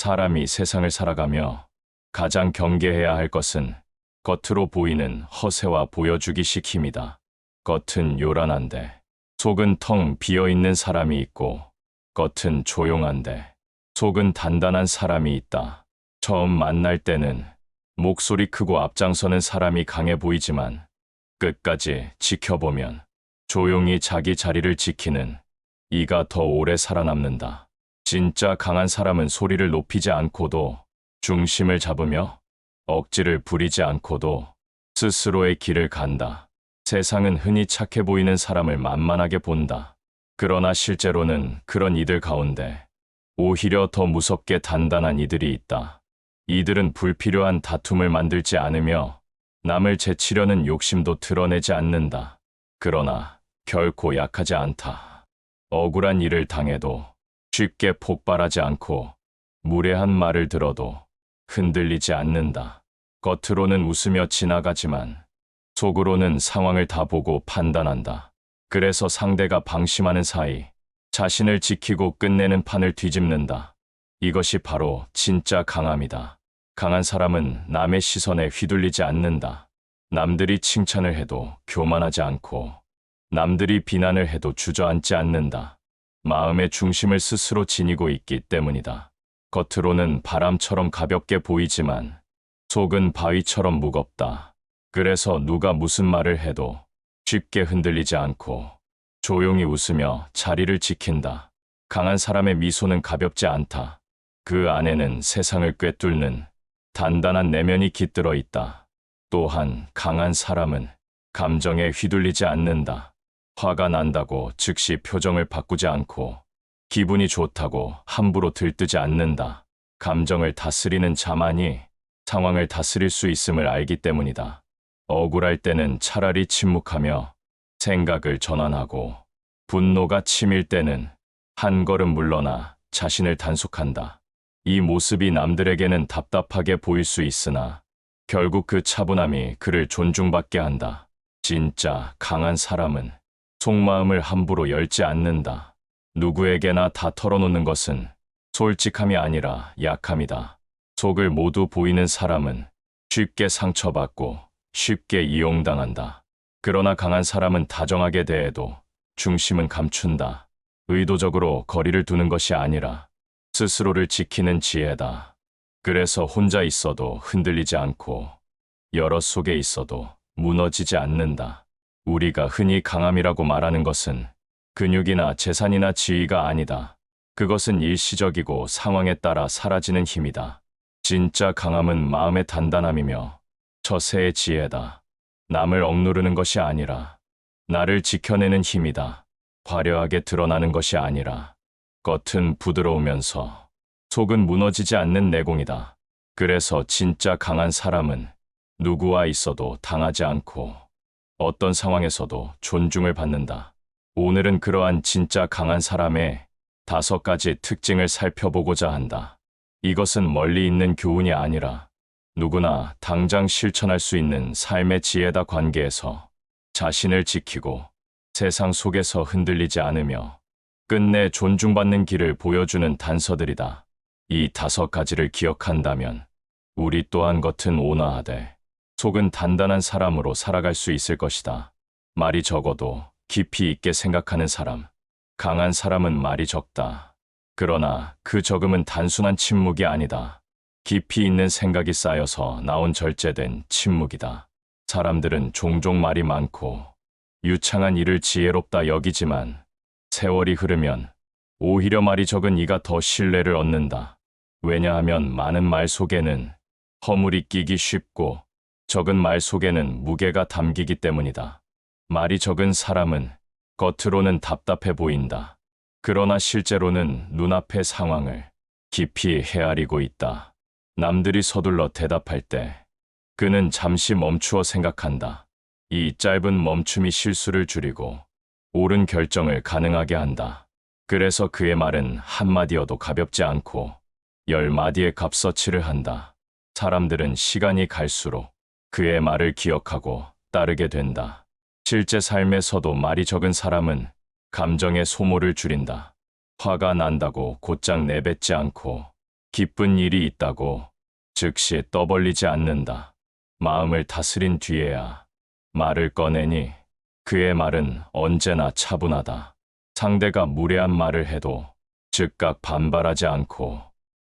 사람이 세상을 살아가며 가장 경계해야 할 것은 겉으로 보이는 허세와 보여주기식 힘이다. 겉은 요란한데 속은 텅 비어있는 사람이 있고, 겉은 조용한데 속은 단단한 사람이 있다. 처음 만날 때는 목소리 크고 앞장서는 사람이 강해 보이지만 끝까지 지켜보면 조용히 자기 자리를 지키는 이가 더 오래 살아남는다. 진짜 강한 사람은 소리를 높이지 않고도 중심을 잡으며 억지를 부리지 않고도 스스로의 길을 간다. 세상은 흔히 착해 보이는 사람을 만만하게 본다. 그러나 실제로는 그런 이들 가운데 오히려 더 무섭게 단단한 이들이 있다. 이들은 불필요한 다툼을 만들지 않으며 남을 제치려는 욕심도 드러내지 않는다. 그러나 결코 약하지 않다. 억울한 일을 당해도 쉽게 폭발하지 않고 무례한 말을 들어도 흔들리지 않는다. 겉으로는 웃으며 지나가지만 속으로는 상황을 다 보고 판단한다. 그래서 상대가 방심하는 사이 자신을 지키고 끝내는 판을 뒤집는다. 이것이 바로 진짜 강함이다. 강한 사람은 남의 시선에 휘둘리지 않는다. 남들이 칭찬을 해도 교만하지 않고 남들이 비난을 해도 주저앉지 않는다. 마음의 중심을 스스로 지니고 있기 때문이다. 겉으로는 바람처럼 가볍게 보이지만 속은 바위처럼 무겁다. 그래서 누가 무슨 말을 해도 쉽게 흔들리지 않고 조용히 웃으며 자리를 지킨다. 강한 사람의 미소는 가볍지 않다. 그 안에는 세상을 꿰뚫는 단단한 내면이 깃들어 있다. 또한 강한 사람은 감정에 휘둘리지 않는다. 화가 난다고 즉시 표정을 바꾸지 않고 기분이 좋다고 함부로 들뜨지 않는다. 감정을 다스리는 자만이 상황을 다스릴 수 있음을 알기 때문이다. 억울할 때는 차라리 침묵하며 생각을 전환하고, 분노가 치밀 때는 한 걸음 물러나 자신을 단속한다. 이 모습이 남들에게는 답답하게 보일 수 있으나 결국 그 차분함이 그를 존중받게 한다. 진짜 강한 사람은 속마음을 함부로 열지 않는다. 누구에게나 다 털어놓는 것은 솔직함이 아니라 약함이다. 속을 모두 보이는 사람은 쉽게 상처받고 쉽게 이용당한다. 그러나 강한 사람은 다정하게 대해도 중심은 감춘다. 의도적으로 거리를 두는 것이 아니라 스스로를 지키는 지혜다. 그래서 혼자 있어도 흔들리지 않고 여럿 속에 있어도 무너지지 않는다. 우리가 흔히 강함이라고 말하는 것은 근육이나 재산이나 지위가 아니다. 그것은 일시적이고 상황에 따라 사라지는 힘이다. 진짜 강함은 마음의 단단함이며 처세의 지혜다. 남을 억누르는 것이 아니라 나를 지켜내는 힘이다. 화려하게 드러나는 것이 아니라 겉은 부드러우면서 속은 무너지지 않는 내공이다. 그래서 진짜 강한 사람은 누구와 있어도 당하지 않고 어떤 상황에서도 존중을 받는다. 오늘은 그러한 진짜 강한 사람의 5가지 특징을 살펴보고자 한다. 이것은 멀리 있는 교훈이 아니라 누구나 당장 실천할 수 있는 삶의 지혜다. 관계에서 자신을 지키고 세상 속에서 흔들리지 않으며 끝내 존중받는 길을 보여주는 단서들이다. 이 5가지를 기억한다면 우리 또한 겉은 온화하되 속은 단단한 사람으로 살아갈 수 있을 것이다. 말이 적어도 깊이 있게 생각하는 사람. 강한 사람은 말이 적다. 그러나 그 적음은 단순한 침묵이 아니다. 깊이 있는 생각이 쌓여서 나온 절제된 침묵이다. 사람들은 종종 말이 많고 유창한 일을 지혜롭다 여기지만 세월이 흐르면 오히려 말이 적은 이가 더 신뢰를 얻는다. 왜냐하면 많은 말 속에는 허물이 끼기 쉽고 적은 말 속에는 무게가 담기기 때문이다. 말이 적은 사람은 겉으로는 답답해 보인다. 그러나 실제로는 눈앞의 상황을 깊이 헤아리고 있다. 남들이 서둘러 대답할 때 그는 잠시 멈추어 생각한다. 이 짧은 멈춤이 실수를 줄이고 옳은 결정을 가능하게 한다. 그래서 그의 말은 한마디여도 가볍지 않고 10마디의 값어치를 한다. 사람들은 시간이 갈수록 그의 말을 기억하고 따르게 된다. 실제 삶에서도 말이 적은 사람은 감정의 소모를 줄인다. 화가 난다고 곧장 내뱉지 않고 기쁜 일이 있다고 즉시 떠벌리지 않는다. 마음을 다스린 뒤에야 말을 꺼내니 그의 말은 언제나 차분하다. 상대가 무례한 말을 해도 즉각 반발하지 않고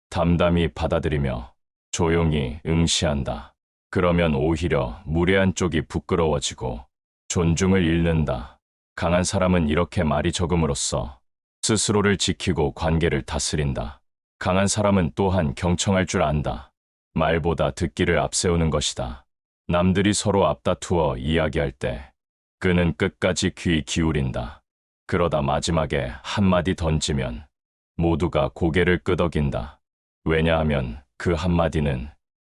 담담히 받아들이며 조용히 응시한다. 그러면 오히려 무례한 쪽이 부끄러워지고 존중을 잃는다. 강한 사람은 이렇게 말이 적음으로써 스스로를 지키고 관계를 다스린다. 강한 사람은 또한 경청할 줄 안다. 말보다 듣기를 앞세우는 것이다. 남들이 서로 앞다투어 이야기할 때 그는 끝까지 귀 기울인다. 그러다 마지막에 한마디 던지면 모두가 고개를 끄덕인다. 왜냐하면 그 한마디는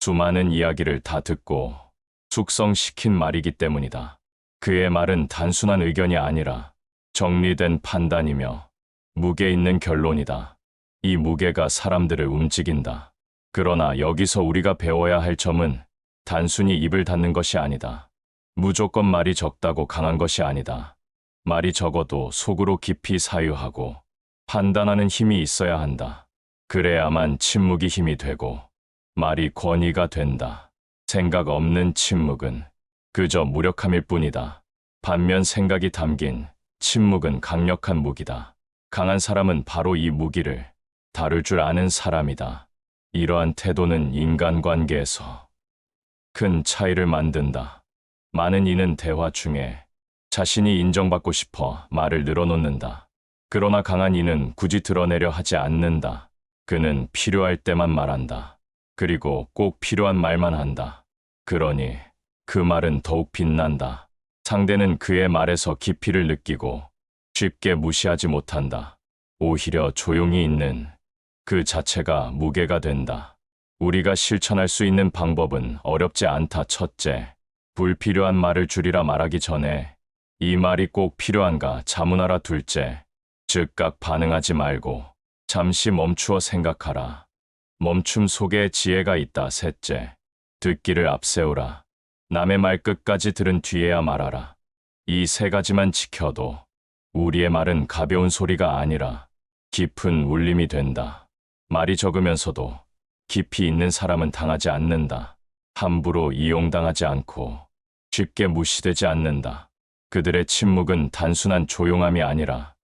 수많은 이야기를 다 듣고 숙성시킨 말이기 때문이다. 그의 말은 단순한 의견이 아니라 정리된 판단이며 무게 있는 결론이다. 이 무게가 사람들을 움직인다. 그러나 여기서 우리가 배워야 할 점은 단순히 입을 닫는 것이 아니다. 무조건 말이 적다고 강한 것이 아니다. 말이 적어도 속으로 깊이 사유하고 판단하는 힘이 있어야 한다. 그래야만 침묵이 힘이 되고 말이 권위가 된다. 생각 없는 침묵은 그저 무력함일 뿐이다. 반면 생각이 담긴 침묵은 강력한 무기다. 강한 사람은 바로 이 무기를 다룰 줄 아는 사람이다. 이러한 태도는 인간관계에서 큰 차이를 만든다. 많은 이는 대화 중에 자신이 인정받고 싶어 말을 늘어놓는다. 그러나 강한 이는 굳이 드러내려 하지 않는다. 그는 필요할 때만 말한다. 그리고 꼭 필요한 말만 한다. 그러니 그 말은 더욱 빛난다. 상대는 그의 말에서 깊이를 느끼고 쉽게 무시하지 못한다. 오히려 조용히 있는 그 자체가 무게가 된다. 우리가 실천할 수 있는 방법은 어렵지 않다. 첫째, 불필요한 말을 줄이라 말하기 전에 이 말이 꼭 필요한가 자문하라. 둘째, 즉각 반응하지 말고 잠시 멈추어 생각하라. 멈춤 속에 지혜가 있다. 셋째, 듣기를 앞세우라. 남의 말 끝까지 들은 뒤에야 말하라. 이 세 가지만 지켜도 우리의 말은 가벼운 소리가 아니라 깊은 울림이 된다. 말이 적으면서도 깊이 있는 사람은 당하지 않는다. 함부로 이용당하지 않고 쉽게 무시되지 않는다. 그들의 침묵은 단순한 조용함이 아니라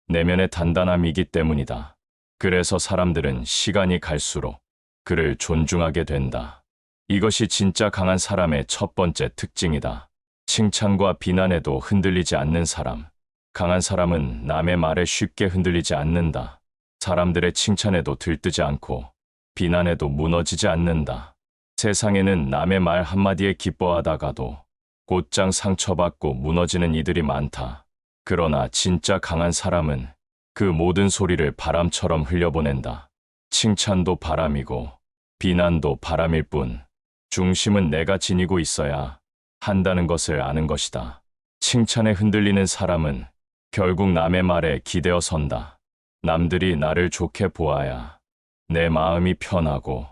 내면의 단단함이기 때문이다. 그래서 사람들은 시간이 갈수록 그를 존중하게 된다. 이것이 진짜 강한 사람의 첫 번째 특징이다. 칭찬과 비난에도 흔들리지 않는 사람. 강한 사람은 남의 말에 쉽게 흔들리지 않는다. 사람들의 칭찬에도 들뜨지 않고 비난에도 무너지지 않는다. 세상에는 남의 말 한마디에 기뻐하다가도 곧장 상처받고 무너지는 이들이 많다. 그러나 진짜 강한 사람은 그 모든 소리를 바람처럼 흘려보낸다. 칭찬도 바람이고 비난도 바람일 뿐 중심은 내가 지니고 있어야 한다는 것을 아는 것이다. 칭찬에 흔들리는 사람은 결국 남의 말에 기대어 선다. 남들이 나를 좋게 보아야 내 마음이 편하고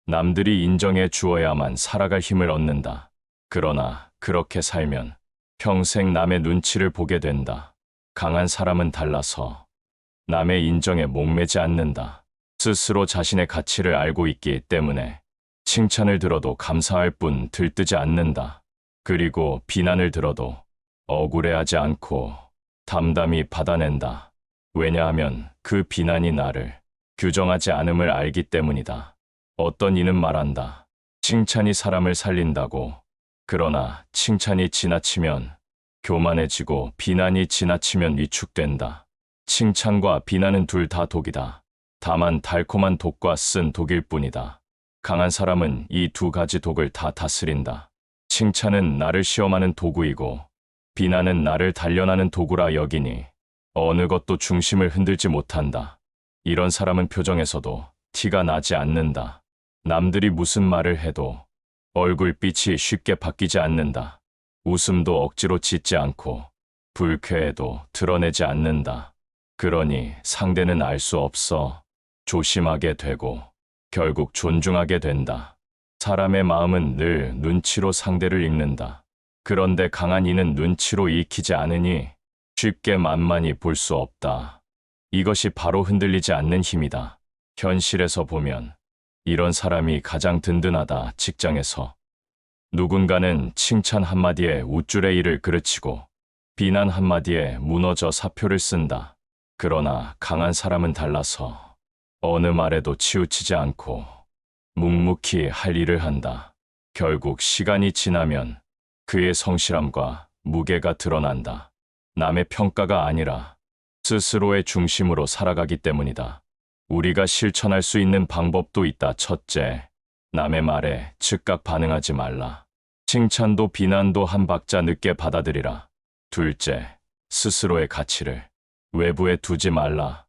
남들이 인정해 주어야만 살아갈 힘을 얻는다. 그러나 그렇게 살면 평생 남의 눈치를 보게 된다. 강한 사람은 달라서 남의 인정에 목매지 않는다. 스스로 자신의 가치를 알고 있기 때문에 칭찬을 들어도 감사할 뿐 들뜨지 않는다. 그리고 비난을 들어도 억울해하지 않고 담담히 받아낸다. 왜냐하면 그 비난이 나를 규정하지 않음을 알기 때문이다. 어떤 이는 말한다. 칭찬이 사람을 살린다고. 그러나 칭찬이 지나치면 교만해지고 비난이 지나치면 위축된다. 칭찬과 비난은 둘 다 독이다. 다만 달콤한 독과 쓴 독일 뿐이다. 강한 사람은 이 두 가지 독을 다 다스린다. 칭찬은 나를 시험하는 도구이고 비난은 나를 단련하는 도구라 여기니 어느 것도 중심을 흔들지 못한다. 이런 사람은 표정에서도 티가 나지 않는다. 남들이 무슨 말을 해도 얼굴빛이 쉽게 바뀌지 않는다. 웃음도 억지로 짓지 않고 불쾌해도 드러내지 않는다. 그러니 상대는 알 수 없어 조심하게 되고 결국 존중하게 된다. 사람의 마음은 늘 눈치로 상대를 읽는다. 그런데 강한 이는 눈치로 읽히지 않으니 쉽게 만만히 볼 수 없다. 이것이 바로 흔들리지 않는 힘이다. 현실에서 보면 이런 사람이 가장 든든하다. 직장에서 누군가는 칭찬 한마디에 우쭐의 일을 그르치고 비난 한마디에 무너져 사표를 쓴다. 그러나 강한 사람은 달라서 어느 말에도 치우치지 않고 묵묵히 할 일을 한다. 결국 시간이 지나면 그의 성실함과 무게가 드러난다. 남의 평가가 아니라 스스로의 중심으로 살아가기 때문이다. 우리가 실천할 수 있는 방법도 있다. 첫째, 남의 말에 즉각 반응하지 말라. 칭찬도 비난도 한 박자 늦게 받아들이라. 둘째, 스스로의 가치를 외부에 두지 말라.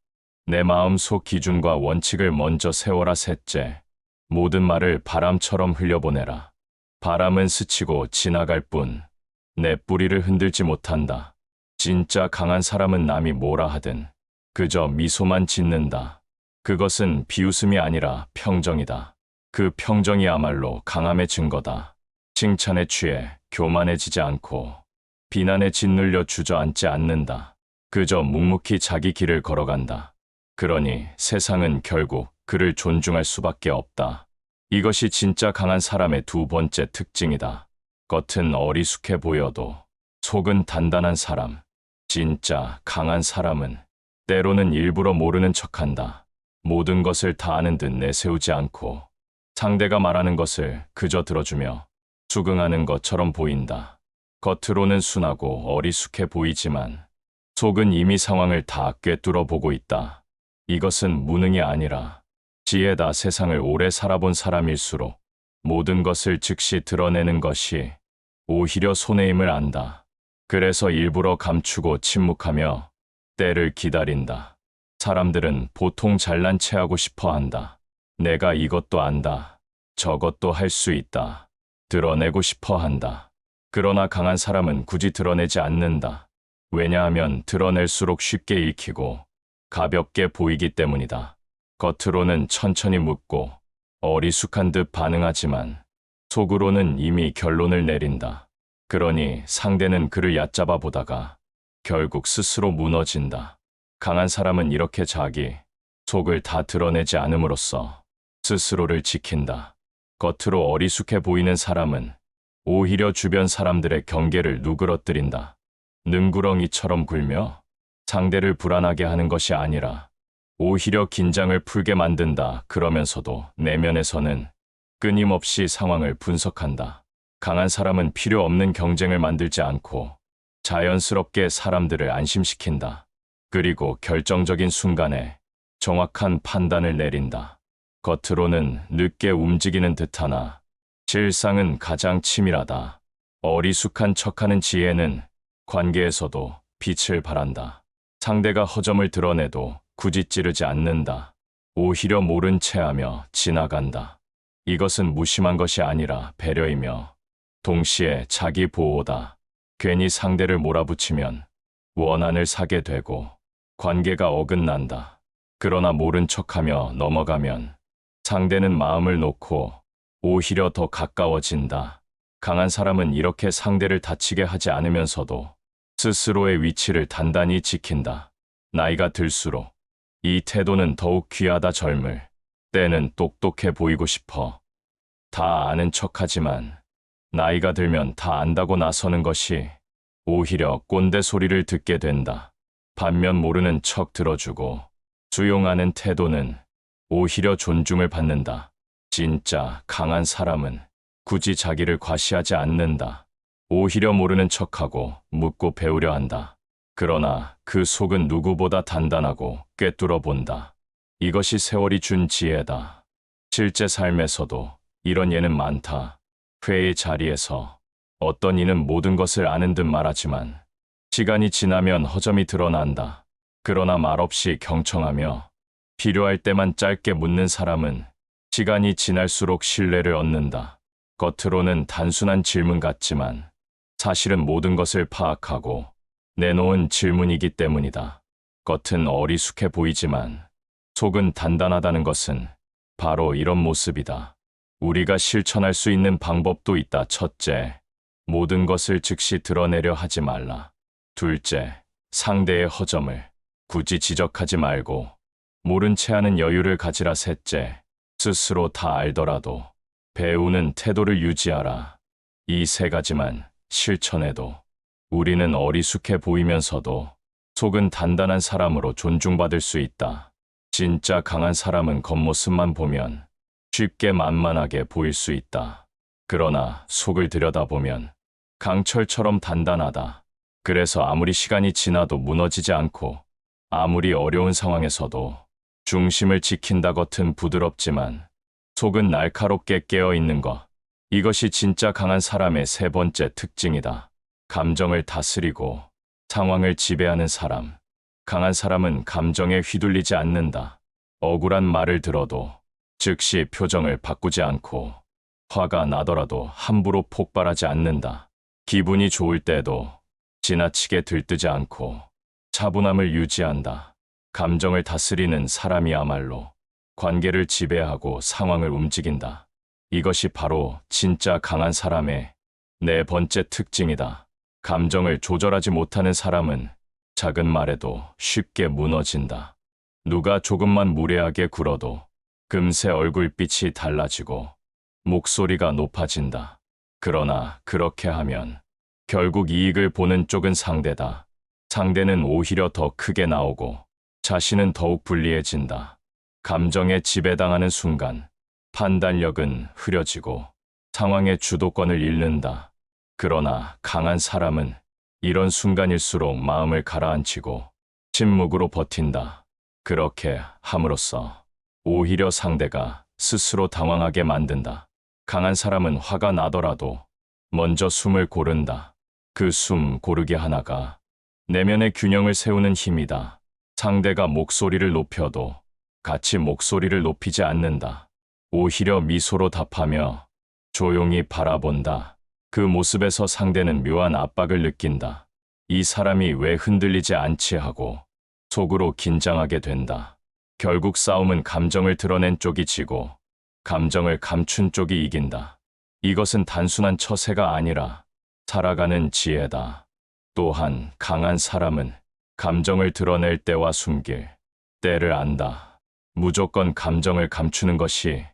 내 마음속 기준과 원칙을 먼저 세워라. 셋째, 모든 말을 바람처럼 흘려보내라. 바람은 스치고 지나갈 뿐 내 뿌리를 흔들지 못한다. 진짜 강한 사람은 남이 뭐라 하든 그저 미소만 짓는다. 그것은 비웃음이 아니라 평정이다. 그 평정이야말로 강함의 증거다. 칭찬에 취해 교만해지지 않고 비난에 짓눌려 주저앉지 않는다. 그저 묵묵히 자기 길을 걸어간다. 그러니 세상은 결국 그를 존중할 수밖에 없다. 이것이 진짜 강한 사람의 두 번째 특징이다. 겉은 어리숙해 보여도 속은 단단한 사람. 진짜 강한 사람은 때로는 일부러 모르는 척한다. 모든 것을 다 아는 듯 내세우지 않고 상대가 말하는 것을 그저 들어주며 수긍하는 것처럼 보인다. 겉으로는 순하고 어리숙해 보이지만 속은 이미 상황을 다 꿰뚫어 보고 있다. 이것은 무능이 아니라 지혜다. 세상을 오래 살아본 사람일수록 모든 것을 즉시 드러내는 것이 오히려 손해임을 안다. 그래서 일부러 감추고 침묵하며 때를 기다린다. 사람들은 보통 잘난 체하고 싶어 한다. 내가 이것도 안다. 저것도 할 수 있다. 드러내고 싶어 한다. 그러나 강한 사람은 굳이 드러내지 않는다. 왜냐하면 드러낼수록 쉽게 읽히고 가볍게 보이기 때문이다. 겉으로는 천천히 묻고 어리숙한 듯 반응하지만 속으로는 이미 결론을 내린다. 그러니 상대는 그를 얕잡아 보다가 결국 스스로 무너진다. 강한 사람은 이렇게 자기 속을 다 드러내지 않음으로써 스스로를 지킨다. 겉으로 어리숙해 보이는 사람은 오히려 주변 사람들의 경계를 누그러뜨린다. 능구렁이처럼 굴며 상대를 불안하게 하는 것이 아니라 오히려 긴장을 풀게 만든다. 그러면서도 내면에서는 끊임없이 상황을 분석한다. 강한 사람은 필요 없는 경쟁을 만들지 않고 자연스럽게 사람들을 안심시킨다. 그리고 결정적인 순간에 정확한 판단을 내린다. 겉으로는 늦게 움직이는 듯하나 실상은 가장 치밀하다. 어리숙한 척하는 지혜는 관계에서도 빛을 발한다. 상대가 허점을 드러내도 굳이 찌르지 않는다. 오히려 모른 체하며 지나간다. 이것은 무심한 것이 아니라 배려이며 동시에 자기 보호다. 괜히 상대를 몰아붙이면 원한을 사게 되고 관계가 어긋난다. 그러나 모른 척하며 넘어가면 상대는 마음을 놓고 오히려 더 가까워진다. 강한 사람은 이렇게 상대를 다치게 하지 않으면서도 스스로의 위치를 단단히 지킨다. 나이가 들수록 이 태도는 더욱 귀하다. 젊을 때는 똑똑해 보이고 싶어 다 아는 척하지만 나이가 들면 다 안다고 나서는 것이 오히려 꼰대 소리를 듣게 된다. 반면 모르는 척 들어주고 수용하는 태도는 오히려 존중을 받는다. 진짜 강한 사람은 굳이 자기를 과시하지 않는다. 오히려 모르는 척하고 묻고 배우려 한다. 그러나 그 속은 누구보다 단단하고 꿰뚫어 본다. 이것이 세월이 준 지혜다. 실제 삶에서도 이런 예는 많다. 회의 자리에서 어떤 이는 모든 것을 아는 듯 말하지만 시간이 지나면 허점이 드러난다. 그러나 말없이 경청하며 필요할 때만 짧게 묻는 사람은 시간이 지날수록 신뢰를 얻는다. 겉으로는 단순한 질문 같지만 사실은 모든 것을 파악하고 내놓은 질문이기 때문이다. 겉은 어리숙해 보이지만 속은 단단하다는 것은 바로 이런 모습이다. 우리가 실천할 수 있는 방법도 있다. 첫째, 모든 것을 즉시 드러내려 하지 말라. 둘째, 상대의 허점을 굳이 지적하지 말고 모른 채 하는 여유를 가지라. 셋째, 스스로 다 알더라도 배우는 태도를 유지하라. 이 세 가지만 실천해도 우리는 어리숙해 보이면서도 속은 단단한 사람으로 존중받을 수 있다. 진짜 강한 사람은 겉모습만 보면 쉽게 만만하게 보일 수 있다. 그러나 속을 들여다보면 강철처럼 단단하다. 그래서 아무리 시간이 지나도 무너지지 않고 아무리 어려운 상황에서도 중심을 지킨다. 겉은 부드럽지만 속은 날카롭게 깨어있는 것. 이것이 진짜 강한 사람의 세 번째 특징이다. 감정을 다스리고 상황을 지배하는 사람. 강한 사람은 감정에 휘둘리지 않는다. 억울한 말을 들어도 즉시 표정을 바꾸지 않고 화가 나더라도 함부로 폭발하지 않는다. 기분이 좋을 때도 지나치게 들뜨지 않고 차분함을 유지한다. 감정을 다스리는 사람이야말로 관계를 지배하고 상황을 움직인다. 이것이 바로 진짜 강한 사람의 네 번째 특징이다. 감정을 조절하지 못하는 사람은 작은 말에도 쉽게 무너진다. 누가 조금만 무례하게 굴어도 금세 얼굴빛이 달라지고 목소리가 높아진다. 그러나 그렇게 하면 결국 이익을 보는 쪽은 상대다. 상대는 오히려 더 크게 나오고 자신은 더욱 불리해진다. 감정에 지배당하는 순간 판단력은 흐려지고 상황의 주도권을 잃는다. 그러나 강한 사람은 이런 순간일수록 마음을 가라앉히고 침묵으로 버틴다. 그렇게 함으로써 오히려 상대가 스스로 당황하게 만든다. 강한 사람은 화가 나더라도 먼저 숨을 고른다. 그 숨 고르기 하나가 내면의 균형을 세우는 힘이다. 상대가 목소리를 높여도 같이 목소리를 높이지 않는다. 오히려 미소로 답하며 조용히 바라본다. 그 모습에서 상대는 묘한 압박을 느낀다. 이 사람이 왜 흔들리지 않지 하고 속으로 긴장하게 된다. 결국 싸움은 감정을 드러낸 쪽이 지고 감정을 감춘 쪽이 이긴다. 이것은 단순한 처세가 아니라 살아가는 지혜다. 또한 강한 사람은 감정을 드러낼 때와 숨길 때를 안다. 무조건 감정을 감추는 것이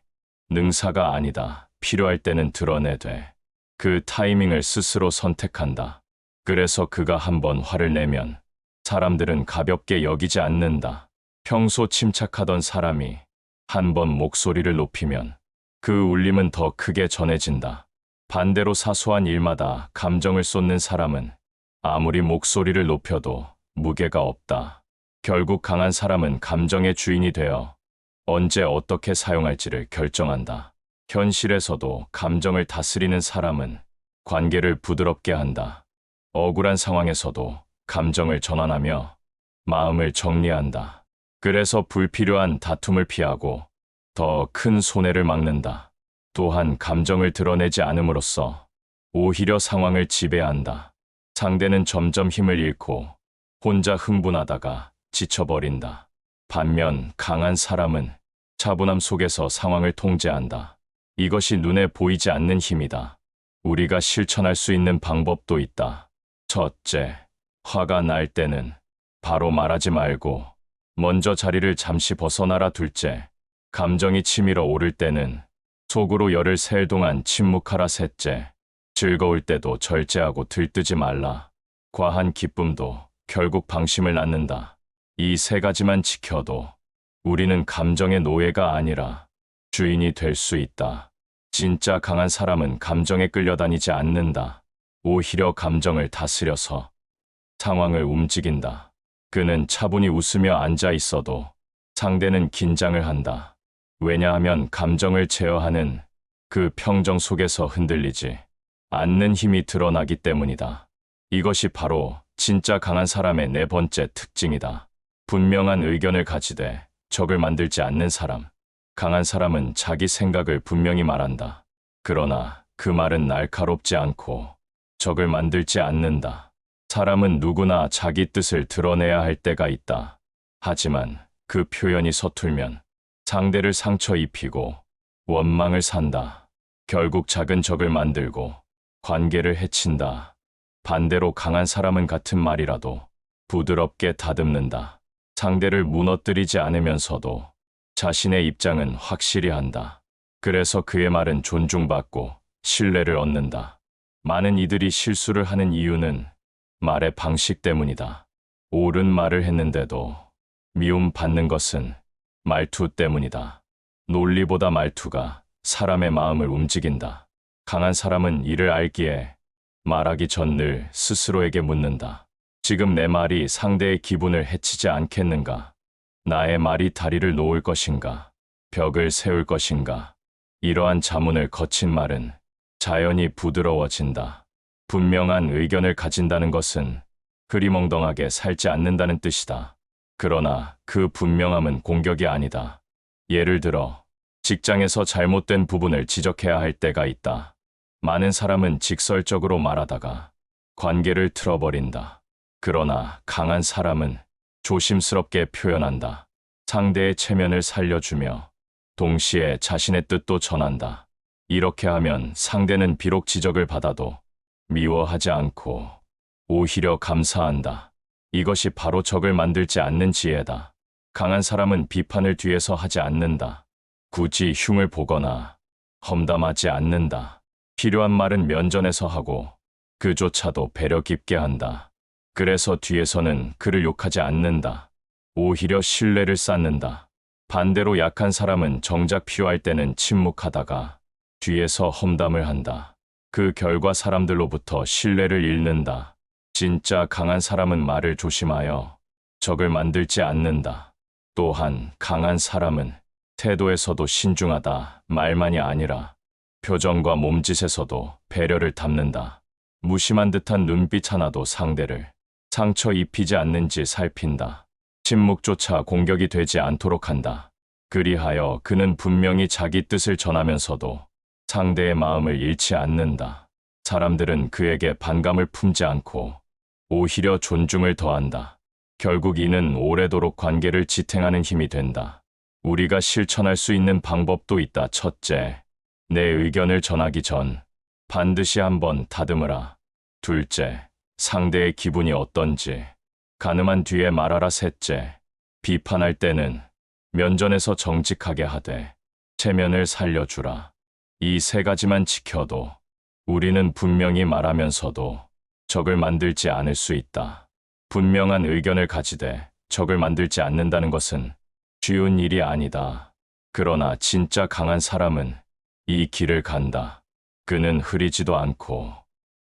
능사가 아니다. 필요할 때는 드러내되 그 타이밍을 스스로 선택한다. 그래서 그가 한번 화를 내면 사람들은 가볍게 여기지 않는다. 평소 침착하던 사람이 한번 목소리를 높이면 그 울림은 더 크게 전해진다. 반대로 사소한 일마다 감정을 쏟는 사람은 아무리 목소리를 높여도 무게가 없다. 결국 강한 사람은 감정의 주인이 되어 언제 어떻게 사용할지를 결정한다. 현실에서도 감정을 다스리는 사람은 관계를 부드럽게 한다. 억울한 상황에서도 감정을 전환하며 마음을 정리한다. 그래서 불필요한 다툼을 피하고 더 큰 손해를 막는다. 또한 감정을 드러내지 않음으로써 오히려 상황을 지배한다. 상대는 점점 힘을 잃고 혼자 흥분하다가 지쳐버린다. 반면 강한 사람은 차분함 속에서 상황을 통제한다. 이것이 눈에 보이지 않는 힘이다. 우리가 실천할 수 있는 방법도 있다. 첫째, 화가 날 때는 바로 말하지 말고 먼저 자리를 잠시 벗어나라. 둘째, 감정이 치밀어 오를 때는 속으로 열을 셀 동안 침묵하라. 셋째, 즐거울 때도 절제하고 들뜨지 말라. 과한 기쁨도 결국 방심을 낳는다. 이 세 가지만 지켜도 우리는 감정의 노예가 아니라 주인이 될 수 있다. 진짜 강한 사람은 감정에 끌려다니지 않는다. 오히려 감정을 다스려서 상황을 움직인다. 그는 차분히 웃으며 앉아 있어도 상대는 긴장을 한다. 왜냐하면 감정을 제어하는 그 평정 속에서 흔들리지 않는 힘이 드러나기 때문이다. 이것이 바로 진짜 강한 사람의 네 번째 특징이다. 분명한 의견을 가지되 적을 만들지 않는 사람. 강한 사람은 자기 생각을 분명히 말한다. 그러나 그 말은 날카롭지 않고 적을 만들지 않는다. 사람은 누구나 자기 뜻을 드러내야 할 때가 있다. 하지만 그 표현이 서툴면 상대를 상처 입히고 원망을 산다. 결국 작은 적을 만들고 관계를 해친다. 반대로 강한 사람은 같은 말이라도 부드럽게 다듬는다. 상대를 무너뜨리지 않으면서도 자신의 입장은 확실히 한다. 그래서 그의 말은 존중받고 신뢰를 얻는다. 많은 이들이 실수를 하는 이유는 말의 방식 때문이다. 옳은 말을 했는데도 미움받는 것은 말투 때문이다. 논리보다 말투가 사람의 마음을 움직인다. 강한 사람은 이를 알기에 말하기 전 늘 스스로에게 묻는다. 지금 내 말이 상대의 기분을 해치지 않겠는가? 나의 말이 다리를 놓을 것인가? 벽을 세울 것인가? 이러한 자문을 거친 말은 자연히 부드러워진다. 분명한 의견을 가진다는 것은 흐리멍덩하게 살지 않는다는 뜻이다. 그러나 그 분명함은 공격이 아니다. 예를 들어, 직장에서 잘못된 부분을 지적해야 할 때가 있다. 많은 사람은 직설적으로 말하다가 관계를 틀어버린다. 그러나 강한 사람은 조심스럽게 표현한다. 상대의 체면을 살려주며 동시에 자신의 뜻도 전한다. 이렇게 하면 상대는 비록 지적을 받아도 미워하지 않고 오히려 감사한다. 이것이 바로 적을 만들지 않는 지혜다. 강한 사람은 비판을 뒤에서 하지 않는다. 굳이 흉을 보거나 험담하지 않는다. 필요한 말은 면전에서 하고 그조차도 배려 깊게 한다. 그래서 뒤에서는 그를 욕하지 않는다. 오히려 신뢰를 쌓는다. 반대로 약한 사람은 정작 필요할 때는 침묵하다가 뒤에서 험담을 한다. 그 결과 사람들로부터 신뢰를 잃는다. 진짜 강한 사람은 말을 조심하여 적을 만들지 않는다. 또한 강한 사람은 태도에서도 신중하다. 말만이 아니라 표정과 몸짓에서도 배려를 담는다. 무심한 듯한 눈빛 하나도 상대를 상처 입히지 않는지 살핀다. 침묵조차 공격이 되지 않도록 한다. 그리하여 그는 분명히 자기 뜻을 전하면서도 상대의 마음을 잃지 않는다. 사람들은 그에게 반감을 품지 않고 오히려 존중을 더한다. 결국 이는 오래도록 관계를 지탱하는 힘이 된다. 우리가 실천할 수 있는 방법도 있다. 첫째, 내 의견을 전하기 전 반드시 한번 다듬으라. 둘째, 상대의 기분이 어떤지 가늠한 뒤에 말하라. 셋째, 비판할 때는 면전에서 정직하게 하되 체면을 살려주라. 이 세 가지만 지켜도 우리는 분명히 말하면서도 적을 만들지 않을 수 있다. 분명한 의견을 가지되 적을 만들지 않는다는 것은 쉬운 일이 아니다. 그러나 진짜 강한 사람은 이 길을 간다. 그는 흐리지도 않고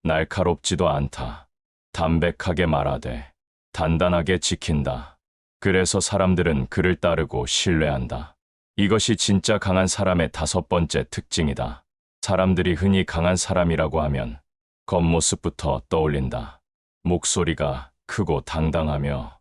날카롭지도 않다. 담백하게 말하되 단단하게 지킨다. 그래서 사람들은 그를 따르고 신뢰한다. 이것이 진짜 강한 사람의 다섯 번째 특징이다. 사람들이 흔히 강한 사람이라고 하면 겉모습부터 떠올린다. 목소리가 크고 당당하며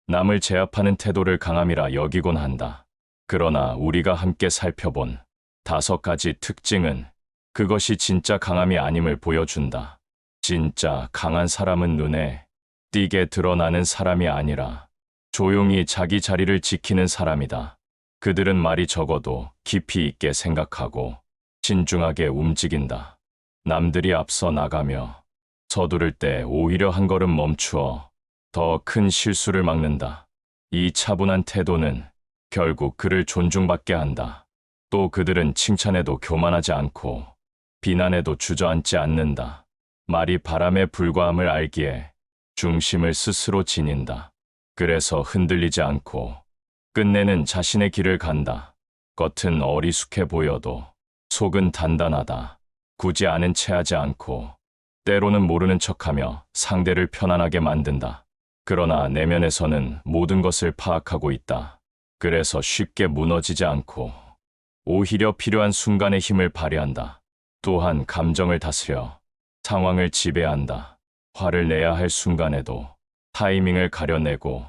남을 제압하는 태도를 강함이라 여기곤 한다. 그러나 우리가 함께 살펴본 다섯 가지 특징은 그것이 진짜 강함이 아님을 보여준다. 진짜 강한 사람은 눈에 띄게 드러나는 사람이 아니라 조용히 자기 자리를 지키는 사람이다. 그들은 말이 적어도 깊이 있게 생각하고 신중하게 움직인다. 남들이 앞서 나가며 서두를 때 오히려 한 걸음 멈추어 더 큰 실수를 막는다. 이 차분한 태도는 결국 그를 존중받게 한다. 또 그들은 칭찬에도 교만하지 않고 비난에도 주저앉지 않는다. 말이 바람에 불과함을 알기에 중심을 스스로 지닌다. 그래서 흔들리지 않고 끝내는 자신의 길을 간다. 겉은 어리숙해 보여도 속은 단단하다. 굳이 아는 체 하지 않고 때로는 모르는 척하며 상대를 편안하게 만든다. 그러나 내면에서는 모든 것을 파악하고 있다. 그래서 쉽게 무너지지 않고 오히려 필요한 순간의 힘을 발휘한다. 또한 감정을 다스려 상황을 지배한다. 화를 내야 할 순간에도 타이밍을 가려내고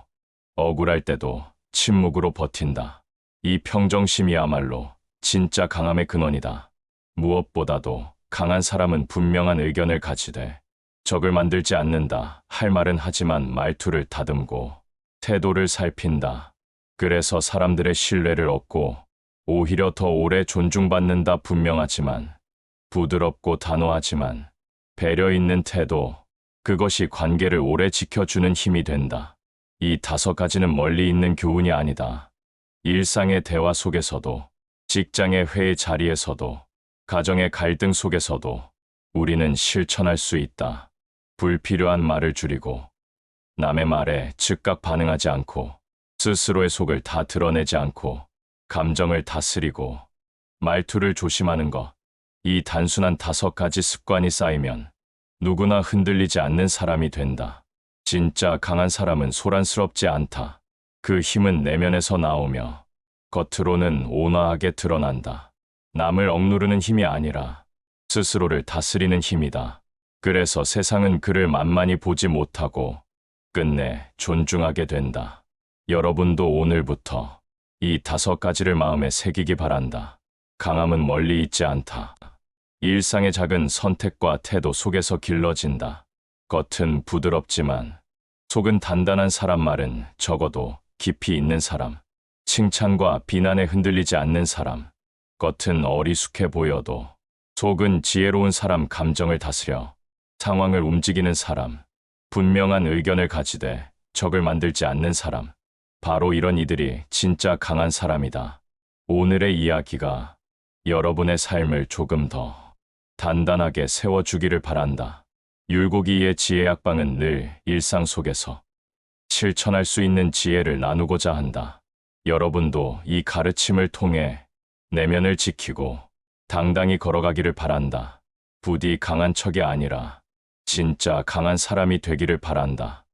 억울할 때도 침묵으로 버틴다. 이 평정심이야말로 진짜 강함의 근원이다. 무엇보다도 강한 사람은 분명한 의견을 가지되 적을 만들지 않는다. 할 말은 하지만 말투를 다듬고 태도를 살핀다. 그래서 사람들의 신뢰를 얻고 오히려 더 오래 존중받는다. 분명하지만 부드럽고 단호하지만 배려 있는 태도, 그것이 관계를 오래 지켜주는 힘이 된다. 이 다섯 가지는 멀리 있는 교훈이 아니다. 일상의 대화 속에서도, 직장의 회의 자리에서도, 가정의 갈등 속에서도 우리는 실천할 수 있다. 불필요한 말을 줄이고, 남의 말에 즉각 반응하지 않고, 스스로의 속을 다 드러내지 않고, 감정을 다스리고, 말투를 조심하는 것. 이 단순한 5가지 습관이 쌓이면 누구나 흔들리지 않는 사람이 된다. 진짜 강한 사람은 소란스럽지 않다. 그 힘은 내면에서 나오며 겉으로는 온화하게 드러난다. 남을 억누르는 힘이 아니라 스스로를 다스리는 힘이다. 그래서 세상은 그를 만만히 보지 못하고 끝내 존중하게 된다. 여러분도 오늘부터 이 5가지를 마음에 새기기 바란다. 강함은 멀리 있지 않다. 일상의 작은 선택과 태도 속에서 길러진다. 겉은 부드럽지만 속은 단단한 사람, 말은 적어도 깊이 있는 사람, 칭찬과 비난에 흔들리지 않는 사람, 겉은 어리숙해 보여도 속은 지혜로운 사람, 감정을 다스려 상황을 움직이는 사람, 분명한 의견을 가지되 적을 만들지 않는 사람, 바로 이런 이들이 진짜 강한 사람이다. 오늘의 이야기가 여러분의 삶을 조금 더 단단하게 세워주기를 바란다. 율곡이의 지혜약방은 늘 일상 속에서 실천할 수 있는 지혜를 나누고자 한다. 여러분도 이 가르침을 통해 내면을 지키고 당당히 걸어가기를 바란다. 부디 강한 척이 아니라 진짜 강한 사람이 되기를 바란다.